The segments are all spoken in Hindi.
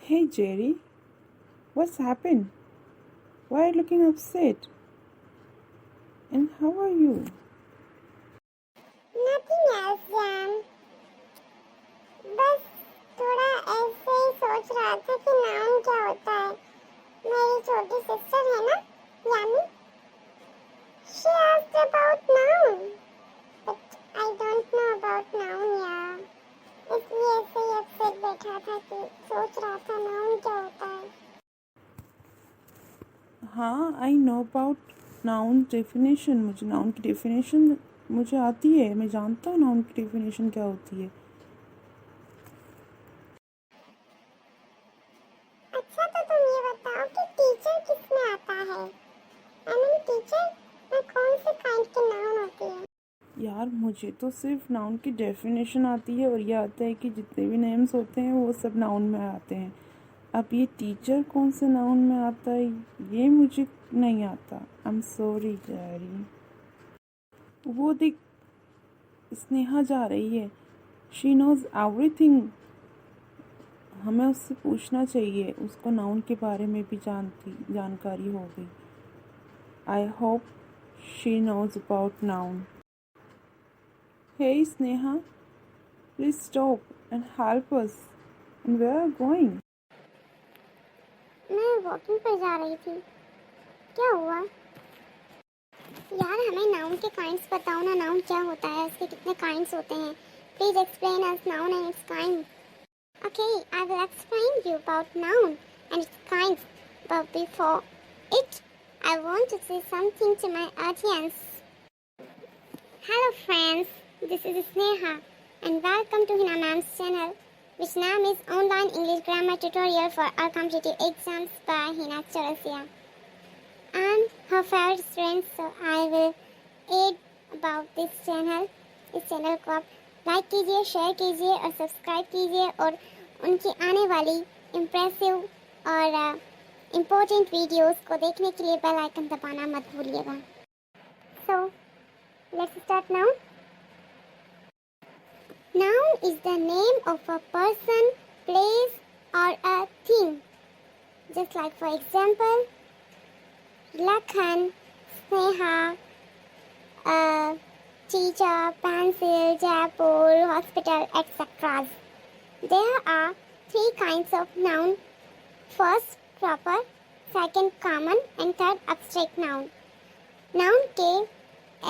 Hey Jerry, what's happened? Why are you looking upset? And how are you? Nothing else, Jan. बस थोड़ा ऐसे ही सोच रहा था कि नाउन क्या होता है। मेरी छोटी सिस्टर है ना, यानी she asked about noun, but I don't know about noun यार। इसलिए ऐसे ही अपसेट बैठा था कि सोच रहा था नाउन क्या होता है। हाँ, I know about noun definition. मुझे नाउन की डेफिनेशन मुझे आती है। मैं जानता हूँ नाउन की डेफिनेशन क्या होती है। अच्छा, तो तुम ये बताओ कि टीचर किसमें आता है? आई मीन टीचर में कौन से काइंड की नाउन होती है? यार मुझे तो सिर्फ नाउन की डेफिनेशन आती है और ये आता है कि जितने भी नेम्स होते हैं वो सब नाउन में आते हैं। अब ये टीचर कौन से नाउन में आता है ये मुझे नहीं आता। I am sorry Jerry. वो देख, स्नेहा जा रही है। She knows everything. हमें उससे पूछना चाहिए, उसको नाउन के बारे में भी जानकारी होगी। I hope she knows about noun. Hey Sneha, please stop and help us. And where are you going? मैं वॉकिंग पर जा रही थी। क्या हुआ? यार हमें नाउन के काइंड्स बताओ ना, नाउन क्या होता है, उसके कितने काइंड्स होते हैं। Please explain us noun and its kind. Okay, I will explain you about noun and its kinds, but before it I want to say something to my audience. Hello friends, this is Sneha and welcome to Heena Ma'am's channel, which name is Online English Grammar Tutorial for all competitive exams by Heena Chourasiya. I'm her favorite student, so I will aid about this channel. इस चैनल को आप लाइक कीजिए, शेयर कीजिए और सब्सक्राइब कीजिए और उनकी आने वाली इम्प्रेसिव और इम्पोर्टेंट वीडियोस को देखने के लिए बेल आइकन दबाना मत भूलिएगा। So, let's start now. Noun is the name of a person, place or a thing. Just like for example, Lakhan, Sneha, teacher, pencil, Jaipur, hospital, etc. There are three kinds of noun. First, proper, second, common and third, abstract noun. Noun के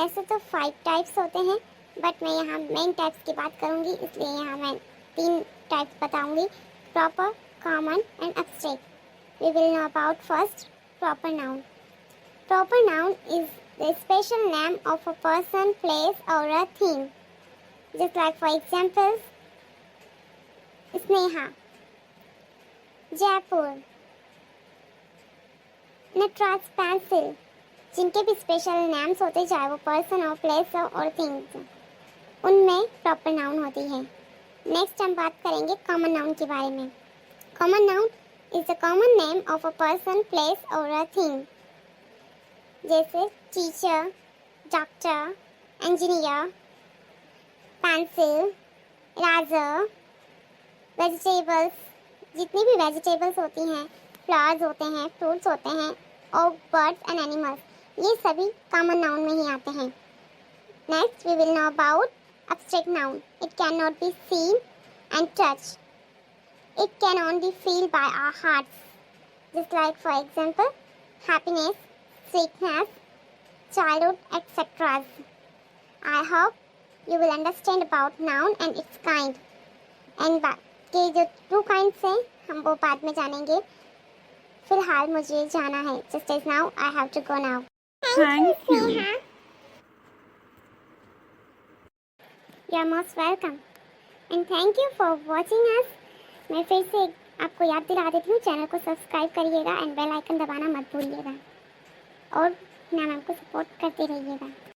ऐसे तो 5 टाइप्स होते हैं, बट मैं यहाँ मेन टाइप्स की बात करूँगी, इसलिए यहाँ मैं 3 टाइप्स बताऊँगी, proper, common and abstract. We will know about first proper noun. Proper noun is the special name of a person, place और a thing. Just like for examples, Sneha, Jaipur, Natraj pencil, जिनके भी स्पेशल नेम्स होते, चाहे वो पर्सन हो, प्लेस हो और थिंग्स, उनमें प्रॉपर नाउन होती है। नेक्स्ट हम बात करेंगे कॉमन नाउन के बारे में। Common noun is the common name of a person, place और अ थिंग। जैसे टीचर, डॉक्टर, इंजीनियर, पेंसिल, राजा, वेजिटेबल्स, जितनी भी वेजिटेबल्स होती हैं, फ्लावर्स होते हैं, फ्रूट्स होते हैं और बर्ड्स एंड एनिमल्स, ये सभी कॉमन नाउन में ही आते हैं। Next we will know about abstract noun. It cannot be seen and touched. It can only feel by our hearts. Just like for example, happiness, sweetness, childhood, etc. I hope you will understand about noun and its kind. And के जो 2 kinds हैं हम वो बाद में जानेंगे। फिलहाल मुझे जाना है। Just as now I have to go now. Thank you. Sneha. You're most welcome. And thank you for watching us. मैं फिर से आपको याद दिला देती हूँ, चैनल को सब्सक्राइब करिएगा एंड बेल आइकन दबाना मत भूलिएगा और मैम को सपोर्ट करते रहिएगा।